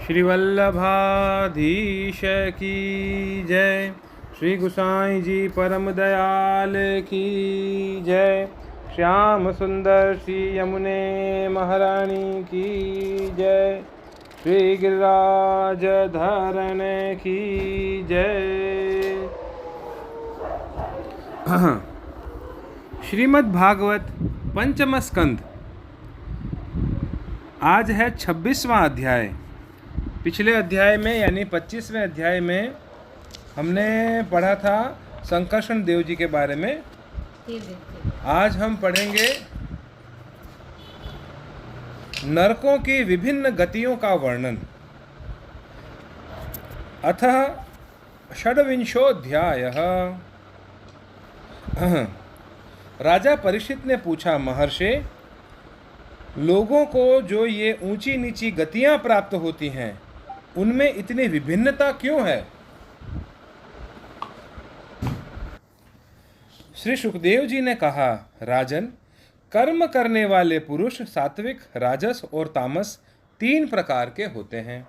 श्री वल्लभाधीश की जय। श्री गुसाई जी परम दयाल की जय। श्याम सुंदर श्री यमुने महारानी की जय। श्री गिरिराज धरण की जय। श्रीमद् भागवत पंचम स्कंद। आज है 26वां अध्याय। पिछले अध्याय में यानी 25वें अध्याय में हमने पढ़ा था संकर्षण देव जी के बारे में। आज हम पढ़ेंगे नरकों की विभिन्न गतियों का वर्णन। अतः षड्विंशोऽध्यायः। राजा परीक्षित ने पूछा, महर्षि, लोगों को जो ये ऊंची नीची गतियां प्राप्त होती हैं उनमें इतनी विभिन्नता क्यों है? श्री सुखदेव जी ने कहा, राजन, कर्म करने वाले पुरुष सात्विक, राजस और तामस 3 प्रकार के होते हैं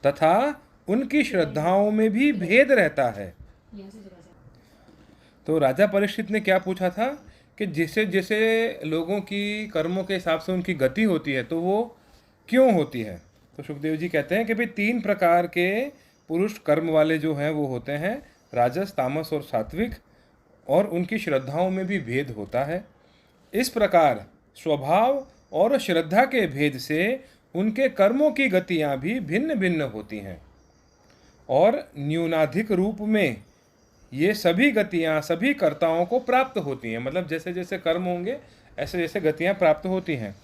तथा उनकी श्रद्धाओं में भी भेद रहता है। तो राजा परीक्षित ने क्या पूछा था कि जैसे जैसे लोगों की कर्मों के हिसाब से उनकी गति होती है तो वो क्यों होती है? तो सुखदेव जी कहते हैं कि भाई 3 प्रकार के पुरुष कर्म वाले जो हैं वो होते हैं राजस, तामस और सात्विक, और उनकी श्रद्धाओं में भी भेद होता है। इस प्रकार स्वभाव और श्रद्धा के भेद से उनके कर्मों की गतियाँ भी भिन्न भिन्न होती हैं और न्यूनाधिक रूप में ये सभी गतियाँ सभी कर्ताओं को प्राप्त होती हैं। मतलब जैसे जैसे कर्म होंगे ऐसे जैसे गतियाँ प्राप्त होती हैं।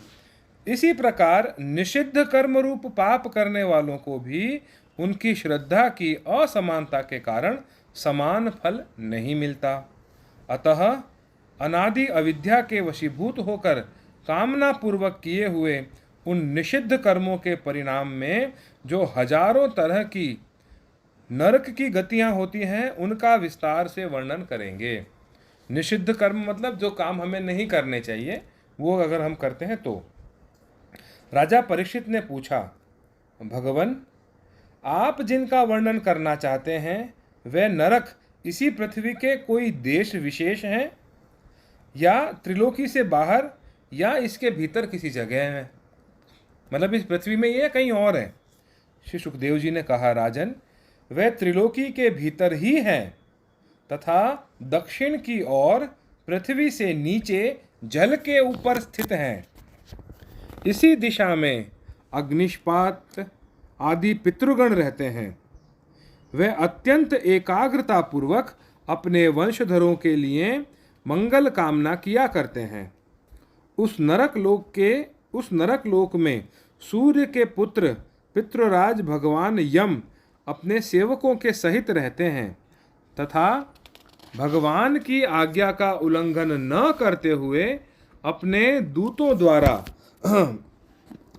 इसी प्रकार निषिद्ध कर्म रूप पाप करने वालों को भी उनकी श्रद्धा की असमानता के कारण समान फल नहीं मिलता। अतः अनादि अविद्या के वशीभूत होकर कामना पूर्वक किए हुए उन निषिद्ध कर्मों के परिणाम में जो हजारों तरह की नरक की गतियां होती हैं उनका विस्तार से वर्णन करेंगे। निषिद्ध कर्म मतलब जो काम हमें नहीं करने चाहिए वो अगर हम करते हैं तो। राजा परीक्षित ने पूछा, भगवन, आप जिनका वर्णन करना चाहते हैं वे नरक इसी पृथ्वी के कोई देश विशेष हैं या त्रिलोकी से बाहर या इसके भीतर किसी जगह में? मतलब इस पृथ्वी में ये कहीं और है? श्री सुखदेव जी ने कहा, राजन, वे त्रिलोकी के भीतर ही हैं तथा दक्षिण की ओर पृथ्वी से नीचे जल के ऊपर स्थित हैं। इसी दिशा में अग्निष्पात आदि पितृगण रहते हैं। वे अत्यंत एकाग्रता पूर्वक अपने वंशधरों के लिए मंगल कामना किया करते हैं। उस नरक लोक में सूर्य के पुत्र पितृराज भगवान यम अपने सेवकों के सहित रहते हैं तथा भगवान की आज्ञा का उल्लंघन न करते हुए अपने दूतों द्वारा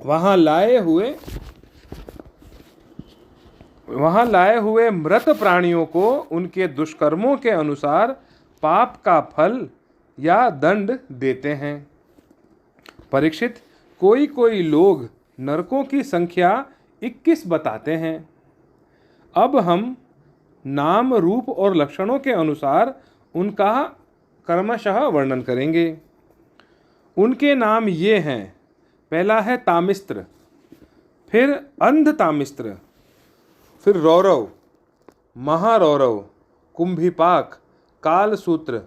वहां लाए हुए मृत प्राणियों को उनके दुष्कर्मों के अनुसार पाप का फल या दंड देते हैं। परीक्षित, कोई कोई लोग नरकों की संख्या 21 बताते हैं। अब हम नाम, रूप और लक्षणों के अनुसार उनका क्रमशः वर्णन करेंगे। उनके नाम ये हैं। पहला है तामिस्त्र, फिर अंध तामिस्त्र, फिर रौरव, महारौरव, कुंभिपाक, कालसूत्र,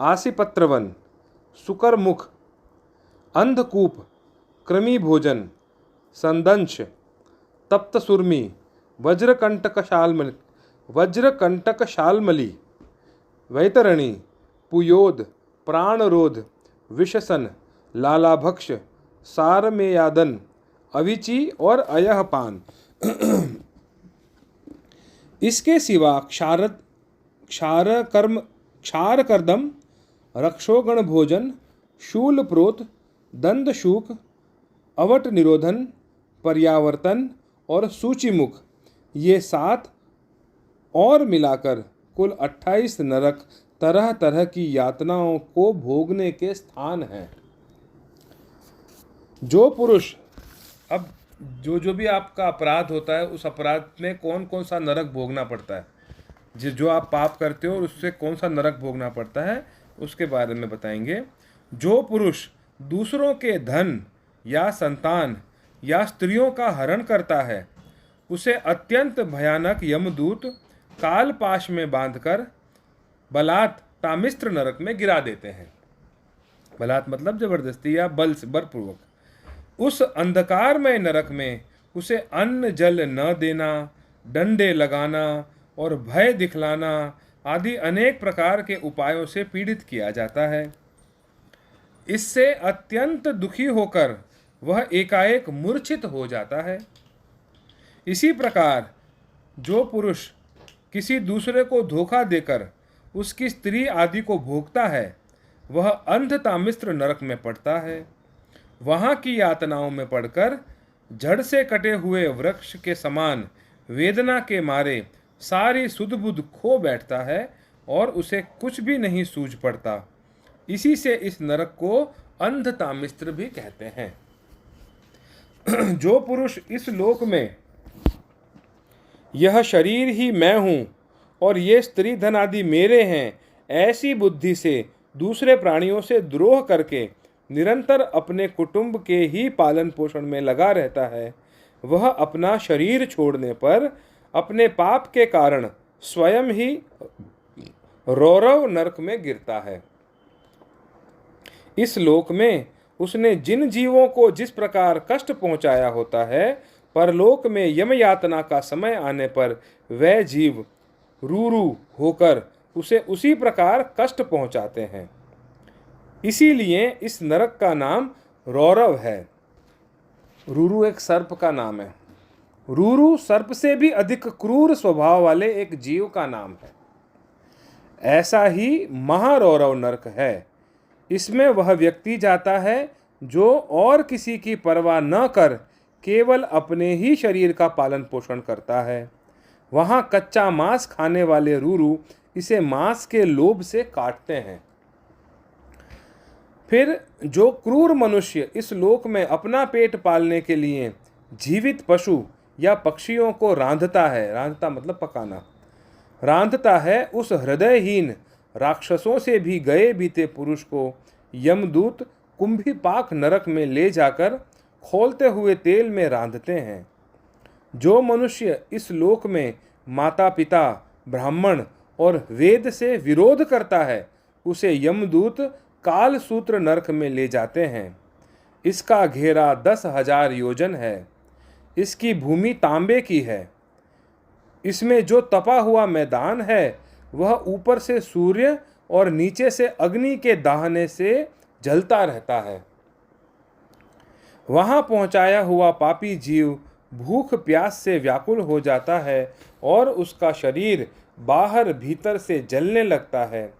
आसिपत्रवन, सुकरमुख, अंधकूप, कृमिभोजन, संदंश, तप्तसुर्मी, वज्रकंटकशालमली, वैतरणी, पुयोद, प्राणरोध, विशसन, लालाभक्ष, सारमेयादन, अविची और अयहपान। इसके सिवा क्षारकर्दम, रक्षोगण भोजन, शूलप्रोत, दंदशूक, अवट निरोधन, पर्यावर्तन और सूचिमुख, ये 7 और मिलाकर कुल 28 नरक तरह तरह की यातनाओं को भोगने के स्थान हैं। जो पुरुष, अब जो जो भी आपका अपराध होता है, उस अपराध में कौन कौन सा नरक भोगना पड़ता है, जो आप पाप करते हो और उससे कौन सा नरक भोगना पड़ता है, उसके बारे में बताएंगे। जो पुरुष दूसरों के धन या संतान या स्त्रियों का हरण करता है, उसे अत्यंत भयानक यमदूत कालपाश में बांधकर बलात् तामिस्त्र नरक में गिरा देते हैं। बलात् मतलब जबरदस्ती या बलपूर्वक। उस अंधकारमय नरक में उसे अन्न जल न देना, डंडे लगाना और भय दिखलाना आदि अनेक प्रकार के उपायों से पीड़ित किया जाता है। इससे अत्यंत दुखी होकर वह एकाएक मूर्छित हो जाता है। इसी प्रकार जो पुरुष किसी दूसरे को धोखा देकर उसकी स्त्री आदि को भोगता है, वह अंधतामिस्त्र नरक में पड़ता है। वहाँ की यातनाओं में पड़कर जड़ से कटे हुए वृक्ष के समान वेदना के मारे सारी सुध बुध खो बैठता है और उसे कुछ भी नहीं सूझ पड़ता। इसी से इस नरक को अंधतामिस्त्र भी कहते हैं। जो पुरुष इस लोक में यह शरीर ही मैं हूँ और ये स्त्री धन आदि मेरे हैं, ऐसी बुद्धि से दूसरे प्राणियों से द्रोह करके निरंतर अपने कुटुंब के ही पालन पोषण में लगा रहता है, वह अपना शरीर छोड़ने पर अपने पाप के कारण स्वयं ही रौरव नरक में गिरता है। इस लोक में उसने जिन जीवों को जिस प्रकार कष्ट पहुंचाया होता है, परलोक में यम यातना का समय आने पर वह जीव रूरू होकर उसे उसी प्रकार कष्ट पहुंचाते हैं। इसीलिए इस नरक का नाम रौरव है। रूरू एक सर्प का नाम है। रूरू सर्प से भी अधिक क्रूर स्वभाव वाले एक जीव का नाम है। ऐसा ही महारौरव नरक है। इसमें वह व्यक्ति जाता है जो और किसी की परवाह न कर केवल अपने ही शरीर का पालन पोषण करता है। वहाँ कच्चा मांस खाने वाले रूरू इसे मांस के लोभ से काटते हैं। फिर जो क्रूर मनुष्य इस लोक में अपना पेट पालने के लिए जीवित पशु या पक्षियों को रांधता है, रांधता मतलब पकाना, रांधता है, उस हृदयहीन राक्षसों से भी गए बीते पुरुष को यमदूत कुंभीपाक नरक में ले जाकर खोलते हुए तेल में रांधते हैं। जो मनुष्य इस लोक में माता पिता, ब्राह्मण और वेद से विरोध करता है, उसे यमदूत काल सूत्र नरक में ले जाते हैं। इसका घेरा 10,000 योजन है। इसकी भूमि तांबे की है। इसमें जो तपा हुआ मैदान है, वह ऊपर से सूर्य और नीचे से अग्नि के दाहने से जलता रहता है। वहां पहुंचाया हुआ पापी जीव भूख प्यास से व्याकुल हो जाता है और उसका शरीर बाहर भीतर से जलने लगता है।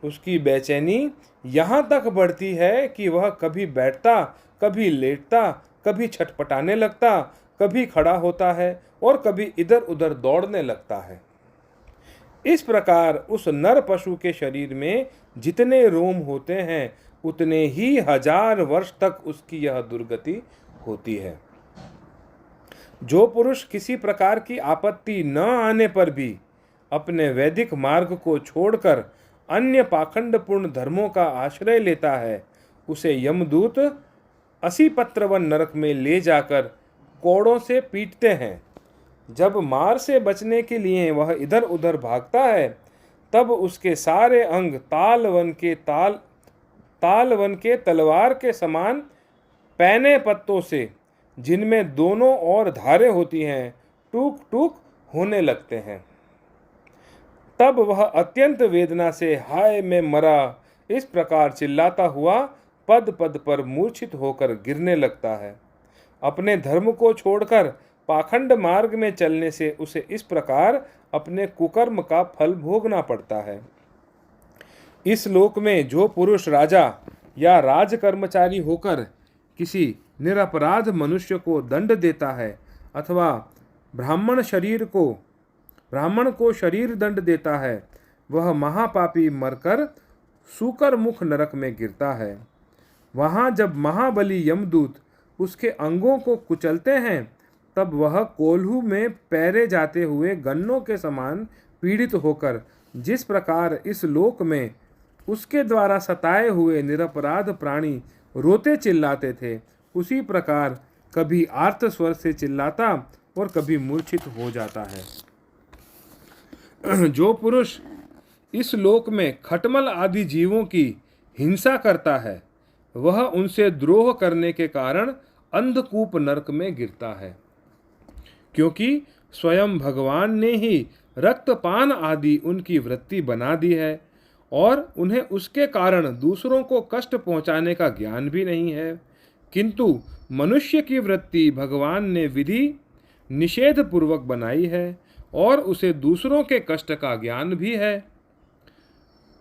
उसकी बेचैनी यहाँ तक बढ़ती है कि वह कभी बैठता, कभी लेटता, कभी छटपटाने लगता, कभी खड़ा होता है और कभी इधर उधर दौड़ने लगता है। इस प्रकार उस नर पशु के शरीर में जितने रोम होते हैं, उतने ही 1000 वर्ष तक उसकी यह दुर्गति होती है। जो पुरुष किसी प्रकार की आपत्ति न आने पर भी अपने वैदिक मार्ग को छोड़कर अन्य पाखंडपूर्ण धर्मों का आश्रय लेता है, उसे यमदूत 80 पत्रवन नरक में ले जाकर कोड़ों से पीटते हैं। जब मार से बचने के लिए वह इधर उधर भागता है, तब उसके सारे अंग तालवन के तलवार के समान पैने पत्तों से, जिनमें दोनों ओर धारें होती हैं, टूक टूक होने लगते हैं। तब वह अत्यंत वेदना से हाय मैं मरा इस प्रकार चिल्लाता हुआ पद पद पर मूर्छित होकर गिरने लगता है। अपने धर्म को छोड़कर पाखंड मार्ग में चलने से उसे इस प्रकार अपने कुकर्म का फल भोगना पड़ता है। इस लोक में जो पुरुष राजा या राज कर्मचारी होकर किसी निरपराध मनुष्य को दंड देता है अथवा ब्राह्मण को शरीर दंड देता है, वह महापापी मरकर सूकर मुख नरक में गिरता है। वहाँ जब महाबली यमदूत उसके अंगों को कुचलते हैं, तब वह कोल्हू में पैरे जाते हुए गन्नों के समान पीड़ित होकर जिस प्रकार इस लोक में उसके द्वारा सताए हुए निरपराध प्राणी रोते चिल्लाते थे, उसी प्रकार कभी आर्त स्वर से चिल्लाता और कभी मूर्छित हो जाता है। जो पुरुष इस लोक में खटमल आदि जीवों की हिंसा करता है, वह उनसे द्रोह करने के कारण अंधकूप नरक में गिरता है, क्योंकि स्वयं भगवान ने ही रक्तपान आदि उनकी वृत्ति बना दी है और उन्हें उसके कारण दूसरों को कष्ट पहुंचाने का ज्ञान भी नहीं है। किंतु मनुष्य की वृत्ति भगवान ने विधि निषेध पूर्वक बनाई है और उसे दूसरों के कष्ट का ज्ञान भी है।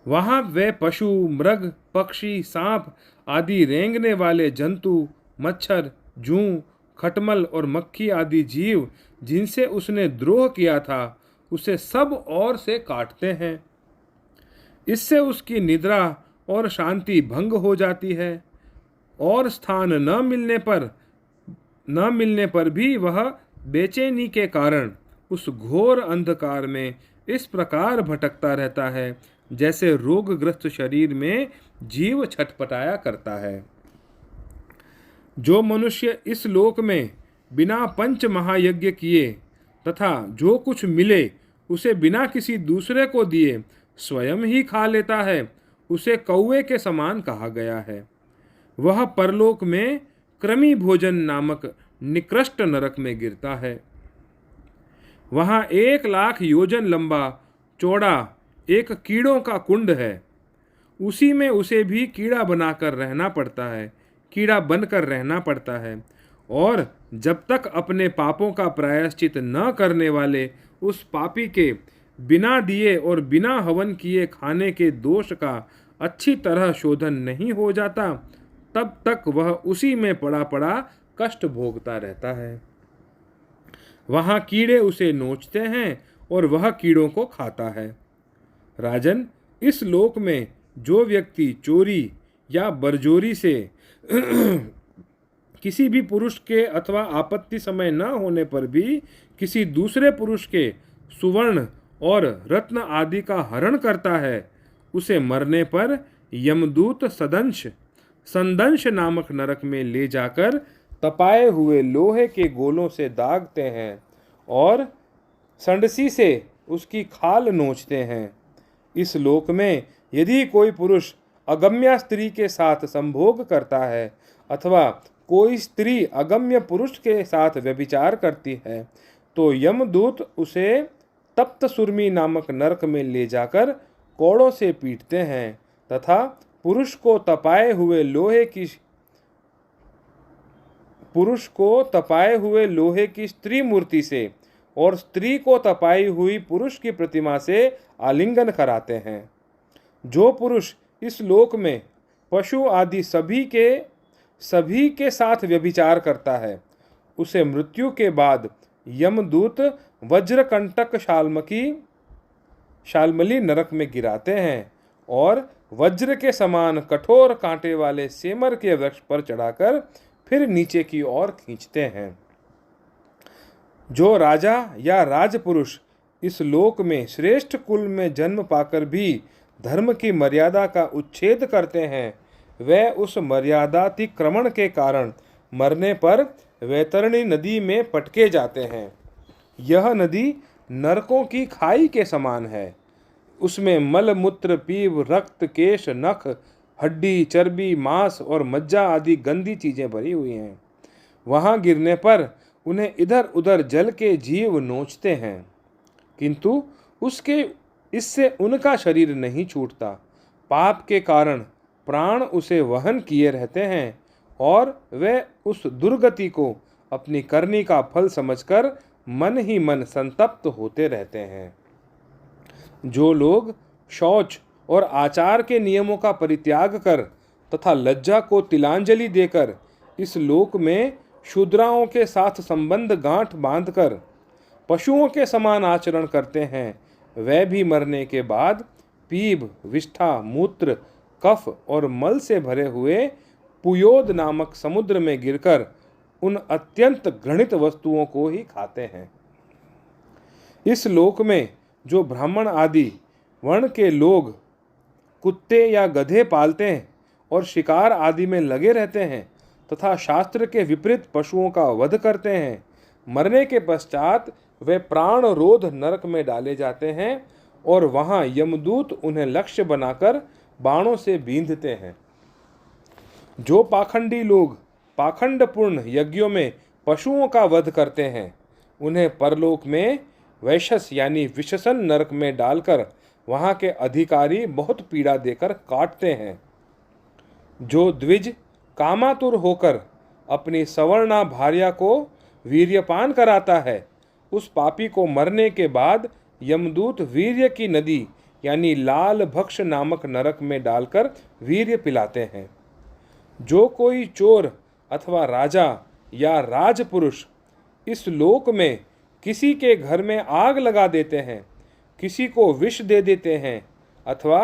वहाँ वे पशु, मृग, पक्षी, सांप आदि रेंगने वाले जंतु, मच्छर, जूं, खटमल और मक्खी आदि जीव जिनसे उसने द्रोह किया था, उसे सब ओर से काटते हैं। इससे उसकी निद्रा और शांति भंग हो जाती है और स्थान न मिलने पर भी वह बेचैनी के कारण उस घोर अंधकार में इस प्रकार भटकता रहता है जैसे रोगग्रस्त शरीर में जीव छटपटाया करता है। जो मनुष्य इस लोक में बिना पंच महायज्ञ किए तथा जो कुछ मिले उसे बिना किसी दूसरे को दिए स्वयं ही खा लेता है, उसे कौवे के समान कहा गया है। वह परलोक में कृमि भोजन नामक निकृष्ट नरक में गिरता है। वहाँ 1,00,000 योजन लंबा चौड़ा एक कीड़ों का कुंड है। उसी में उसे भी कीड़ा बनकर रहना पड़ता है और जब तक अपने पापों का प्रायश्चित न करने वाले उस पापी के बिना दिए और बिना हवन किए खाने के दोष का अच्छी तरह शोधन नहीं हो जाता, तब तक वह उसी में पड़ा कष्ट भोगता रहता है। वहाँ कीड़े उसे नोचते हैं और वह कीड़ों को खाता है। राजन, इस लोक में जो व्यक्ति चोरी या बरजोरी से किसी भी पुरुष के अथवा आपत्ति समय न होने पर भी किसी दूसरे पुरुष के सुवर्ण और रत्न आदि का हरण करता है, उसे मरने पर यमदूत संदंश नामक नरक में ले जाकर तपाए हुए लोहे के गोलों से दागते हैं और संडसी से उसकी खाल नोचते हैं। इस लोक में यदि कोई पुरुष अगम्या स्त्री के साथ संभोग करता है अथवा कोई स्त्री अगम्य पुरुष के साथ व्यभिचार करती है, तो यमदूत उसे तप्त सुरमी नामक नरक में ले जाकर कोड़ों से पीटते हैं तथा पुरुष को तपाए हुए लोहे की स्त्री मूर्ति से और स्त्री को तपाई हुई पुरुष की प्रतिमा से आलिंगन कराते हैं। जो पुरुष इस लोक में पशु आदि सभी के साथ व्यभिचार करता है, उसे मृत्यु के बाद यमदूत वज्रकंटक शाल्मली नरक में गिराते हैं और वज्र के समान कठोर कांटे वाले सेमर के वृक्ष पर चढ़ाकर फिर नीचे की ओर खींचते हैं। जो राजा या राजपुरुष इस लोक में श्रेष्ठ कुल में जन्म पाकर भी धर्म की मर्यादा का उच्छेद करते हैं, वे उस मर्यादातिक्रमण के कारण मरने पर वैतरणी नदी में पटके जाते हैं। यह नदी नरकों की खाई के समान है। उसमें मल, मूत्र, पीव, रक्त, केश, नख, हड्डी, चर्बी, मांस और मज्जा आदि गंदी चीजें भरी हुई हैं। वहां गिरने पर उन्हें इधर उधर जल के जीव नोचते हैं, किंतु इससे उनका शरीर नहीं छूटता। पाप के कारण प्राण उसे वहन किए रहते हैं और वे उस दुर्गति को अपनी करनी का फल समझकर मन ही मन संतप्त होते रहते हैं। जो लोग शौच और आचार के नियमों का परित्याग कर तथा लज्जा को तिलांजलि देकर इस लोक में शूद्राओं के साथ संबंध गांठ बांधकर पशुओं के समान आचरण करते हैं, वे भी मरने के बाद पीप, विष्ठा, मूत्र, कफ और मल से भरे हुए पुयोद नामक समुद्र में गिरकर उन अत्यंत घृणित वस्तुओं को ही खाते हैं। इस लोक में जो ब्राह्मण आदि वर्ण के लोग कुत्ते या गधे पालते हैं और शिकार आदि में लगे रहते हैं तथा शास्त्र के विपरीत पशुओं का वध करते हैं, मरने के पश्चात वे प्राण रोध नरक में डाले जाते हैं और वहां यमदूत उन्हें लक्ष्य बनाकर बाणों से बींधते हैं। जो पाखंडी लोग पाखंडपूर्ण यज्ञों में पशुओं का वध करते हैं, उन्हें परलोक में वैशस यानी विशसन नरक में डालकर वहां के अधिकारी बहुत पीड़ा देकर काटते हैं। जो द्विज कामातुर होकर अपनी सवर्णा भार्या को वीर्यपान कराता है, उस पापी को मरने के बाद यमदूत वीर्य की नदी यानी लाल भक्ष नामक नरक में डालकर वीर्य पिलाते हैं। जो कोई चोर अथवा राजा या राजपुरुष इस लोक में किसी के घर में आग लगा देते हैं, किसी को विष दे देते हैं अथवा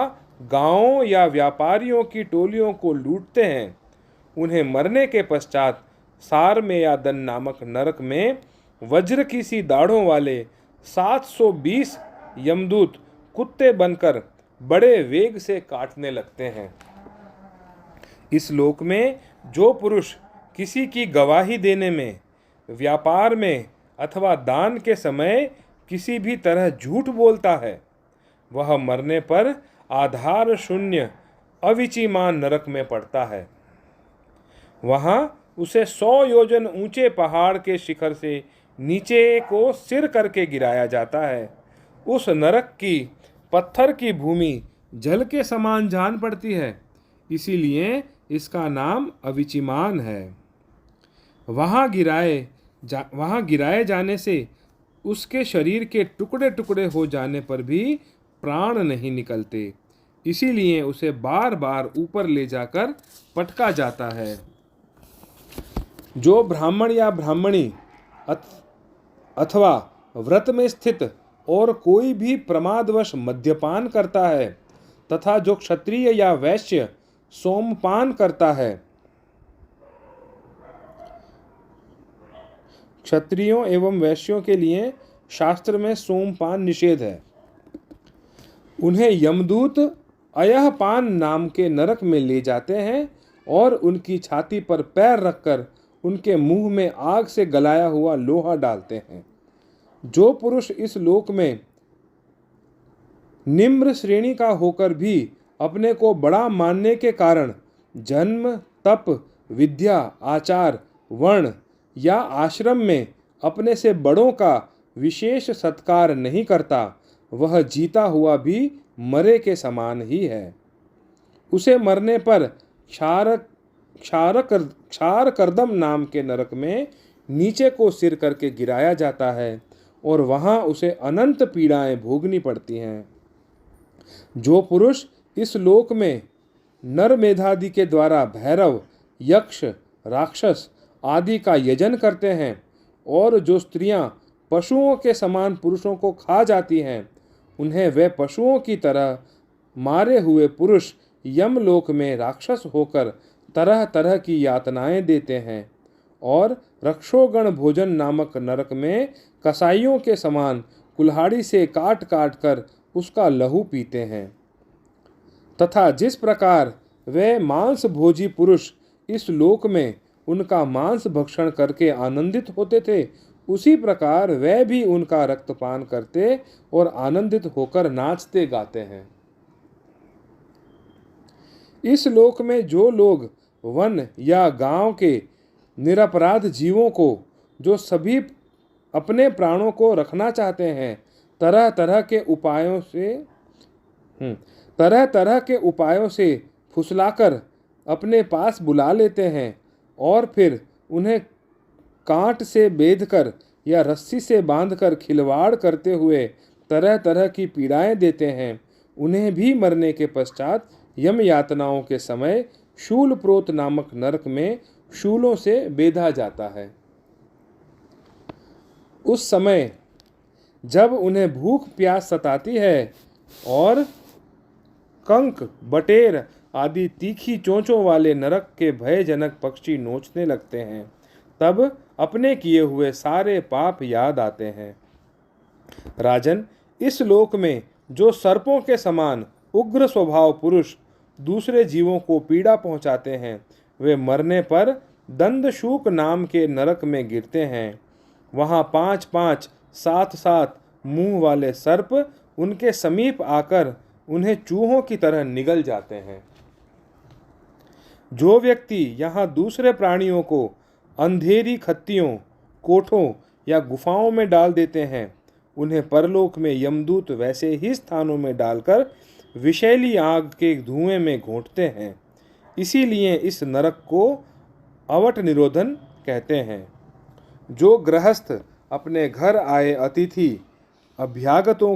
गांवों या व्यापारियों की टोलियों को लूटते हैं, उन्हें मरने के पश्चात सार में या दन नामक नरक में वज्र की सी दाढ़ों वाले 720 यमदूत कुत्ते बनकर बड़े वेग से काटने लगते हैं। इस लोक में जो पुरुष किसी की गवाही देने में, व्यापार में अथवा दान के समय किसी भी तरह झूठ बोलता है, वह मरने पर आधार शून्य अविचिमान नरक में पड़ता है। वहां उसे 100 योजन ऊंचे पहाड़ के शिखर से नीचे को सिर करके गिराया जाता है। उस नरक की पत्थर की भूमि जल के समान जान पड़ती है, इसीलिए इसका नाम अविचिमान है। वहां गिराए जाने से उसके शरीर के टुकड़े टुकड़े हो जाने पर भी प्राण नहीं निकलते, इसीलिए उसे बार बार ऊपर ले जाकर पटका जाता है। जो ब्राह्मण या ब्राह्मणी अथवा व्रत में स्थित और कोई भी प्रमादवश मद्यपान करता है तथा जो क्षत्रिय या वैश्य सोमपान करता है, क्षत्रियों एवं वैश्यों के लिए शास्त्र में सोमपान निषेध है, उन्हें यमदूत अयहपान नाम के नरक में ले जाते हैं और उनकी छाती पर पैर रखकर उनके मुंह में आग से गलाया हुआ लोहा डालते हैं। जो पुरुष इस लोक में निम्न श्रेणी का होकर भी अपने को बड़ा मानने के कारण जन्म, तप, विद्या, आचार, वर्ण या आश्रम में अपने से बड़ों का विशेष सत्कार नहीं करता, वह जीता हुआ भी मरे के समान ही है। उसे मरने पर क्षार कर्दम नाम के नरक में नीचे को सिर करके गिराया जाता है और वहां उसे अनंत पीड़ाएं भोगनी पड़ती हैं। जो पुरुष इस लोक में नर मेधादि के द्वारा भैरव, यक्ष, राक्षस आदि का यजन करते हैं और जो स्त्रियां पशुओं के समान पुरुषों को खा जाती हैं, उन्हें वे पशुओं की तरह मारे हुए पुरुष यमलोक में राक्षस होकर तरह तरह की यातनाएं देते हैं और रक्षोगण भोजन नामक नरक में कसाईयों के समान कुल्हाड़ी से काट काट कर उसका लहू पीते हैं। तथा जिस प्रकार वे मांस भोजी पुरुष इस लोक में उनका मांस भक्षण करके आनंदित होते थे, उसी प्रकार वे भी उनका रक्तपान करते और आनंदित होकर नाचते गाते हैं। इस लोक में जो लोग वन या गांव के निरपराध जीवों को, जो सभी अपने प्राणों को रखना चाहते हैं, तरह तरह के उपायों से फुसलाकर अपने पास बुला लेते हैं और फिर उन्हें कांट से बेधकर या रस्सी से बांधकर खिलवाड़ करते हुए तरह तरह की पीड़ाएं देते हैं, उन्हें भी मरने के पश्चात यम यातनाओं के समय शूल प्रोत नामक नरक में शूलों से बेधा जाता है। उस समय जब उन्हें भूख प्यास सताती है और कंक, बटेर आदि तीखी चोंचों वाले नरक के भयजनक पक्षी नोचने लगते हैं, तब अपने किए हुए सारे पाप याद आते हैं। राजन, इस लोक में जो सर्पों के समान उग्र स्वभाव पुरुष दूसरे जीवों को पीड़ा पहुंचाते हैं, वे मरने पर दंदशूक नाम के नरक में गिरते हैं। वहां 5-5, 7-7 मुंह वाले सर्प उनके समीप आकर उन्हें चूहों की तरह निगल जाते हैं। जो व्यक्ति यहाँ दूसरे प्राणियों को अंधेरी खत्तियों, कोठों या गुफाओं में डाल देते हैं, उन्हें परलोक में यमदूत वैसे ही स्थानों में डालकर विषैली आग के धुएं में घोंटते हैं। इसीलिए इस नरक को अवट निरोधन कहते हैं। जो गृहस्थ अपने घर आए अतिथि अभ्यागतों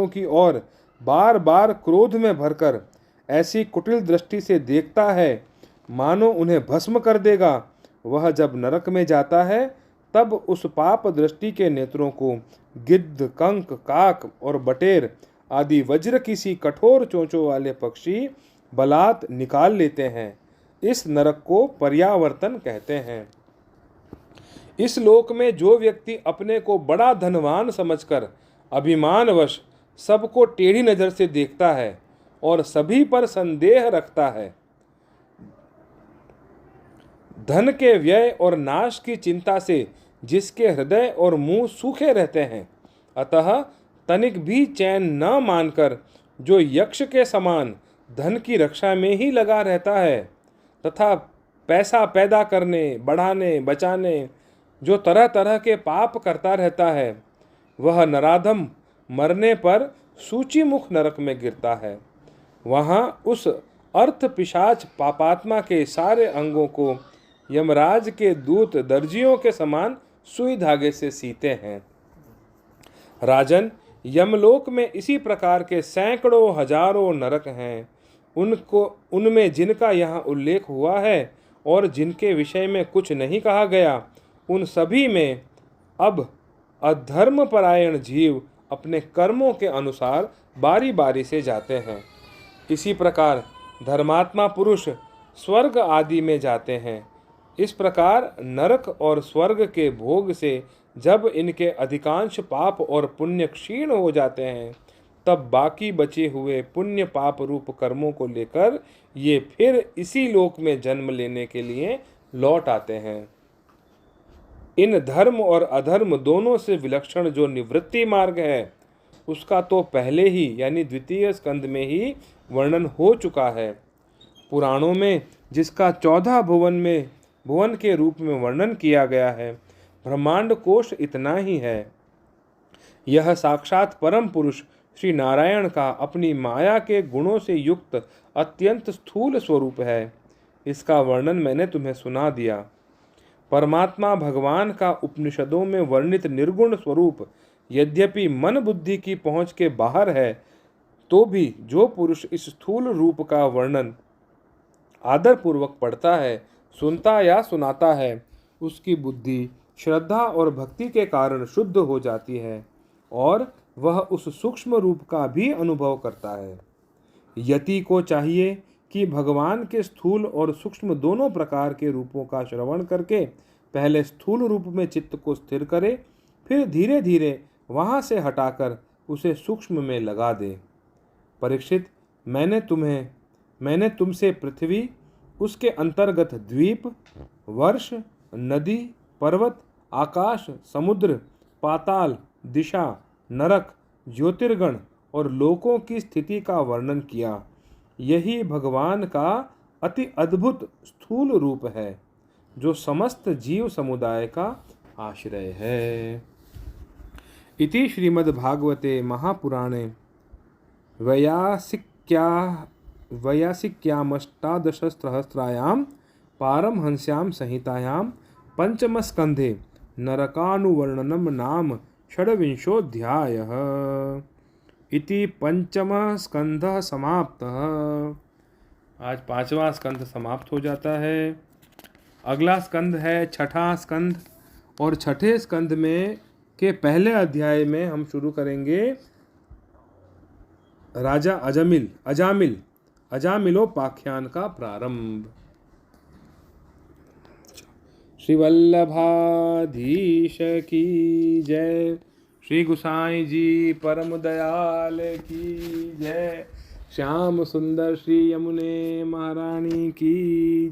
की ओर बार बार क्रोध में भरकर ऐसी कुटिल दृष्टि से देखता है मानो उन्हें भस्म कर देगा, वह जब नरक में जाता है तब उस पाप दृष्टि के नेत्रों को गिद्ध, कंक, काक और बटेर आदि वज्र की सी कठोर चोंचों वाले पक्षी बलात् निकाल लेते हैं। इस नरक को पर्यावर्तन कहते हैं। इस लोक में जो व्यक्ति अपने को बड़ा धनवान समझकर अभिमानवश सबको टेढ़ी नजर से देखता है और सभी पर संदेह रखता है, धन के व्यय और नाश की चिंता से जिसके हृदय और मुंह सूखे रहते हैं, अतः तनिक भी चैन न मानकर जो यक्ष के समान धन की रक्षा में ही लगा रहता है तथा पैसा पैदा करने, बढ़ाने, बचाने जो तरह तरह के पाप करता रहता है, वह नराधम मरने पर सूचीमुख नरक में गिरता है। वहाँ उस अर्थ पिशाच पापात्मा के सारे अंगों को यमराज के दूत दर्जियों के समान सुई धागे से सीते हैं। राजन, यमलोक में इसी प्रकार के सैकड़ों हजारों नरक हैं। उनमें जिनका यहाँ उल्लेख हुआ है और जिनके विषय में कुछ नहीं कहा गया, उन सभी में अब अधर्मपरायण जीव अपने कर्मों के अनुसार बारी बारी से जाते हैं। इसी प्रकार धर्मात्मा पुरुष स्वर्ग आदि में जाते हैं। इस प्रकार नरक और स्वर्ग के भोग से जब इनके अधिकांश पाप और पुण्य क्षीण हो जाते हैं, तब बाकी बचे हुए पुण्य पाप रूप कर्मों को लेकर ये फिर इसी लोक में जन्म लेने के लिए लौट आते हैं। इन धर्म और अधर्म दोनों से विलक्षण जो निवृत्ति मार्ग है, उसका तो पहले ही यानी द्वितीय स्कंद में ही वर्णन हो चुका है। पुराणों में जिसका 14 भुवन के रूप में वर्णन किया गया है, ब्रह्मांड कोश इतना ही है। यह साक्षात परम पुरुष श्री नारायण का अपनी माया के गुणों से युक्त अत्यंत स्थूल स्वरूप है। इसका वर्णन मैंने तुम्हें सुना दिया। परमात्मा भगवान का उपनिषदों में वर्णित निर्गुण स्वरूप यद्यपि मन बुद्धि की पहुंच के बाहर है, तो भी जो पुरुष इस स्थूल रूप का वर्णन आदरपूर्वक पढ़ता है, सुनता या सुनाता है, उसकी बुद्धि श्रद्धा और भक्ति के कारण शुद्ध हो जाती है और वह उस सूक्ष्म रूप का भी अनुभव करता है। यति को चाहिए कि भगवान के स्थूल और सूक्ष्म दोनों प्रकार के रूपों का श्रवण करके पहले स्थूल रूप में चित्त को स्थिर करे, फिर धीरे धीरे वहाँ से हटाकर उसे सूक्ष्म में लगा दे। परीक्षित, मैंने तुमसे पृथ्वी, उसके अंतर्गत द्वीप, वर्ष, नदी, पर्वत, आकाश, समुद्र, पाताल, दिशा, नरक, ज्योतिर्गण और लोकों की स्थिति का वर्णन किया। यही भगवान का अति अद्भुत स्थूल रूप है, जो समस्त जीव समुदाय का आश्रय है। इति श्रीमद्भागवते महापुराणे वैयासिक्यामष्टादशसहस्रायां पारमहंस्यां संहितायां पंचमस्कन्धे नरकानुवर्णनम नाम षड्विंशोऽध्यायः। इति पंचमः स्कंधः समाप्तः। आज 5वां स्कंध समाप्त हो जाता है। अगला स्कंध है 6ठा स्कंध, और 6ठे स्कंध में के पहले अध्याय में हम शुरू करेंगे राजा अजामिलोपाख्यान का प्रारंभ। श्री वल्लभाधीश की जय। श्री गुसाई जी परम दयाल की जय। श्याम सुंदर श्री यमुने महारानी की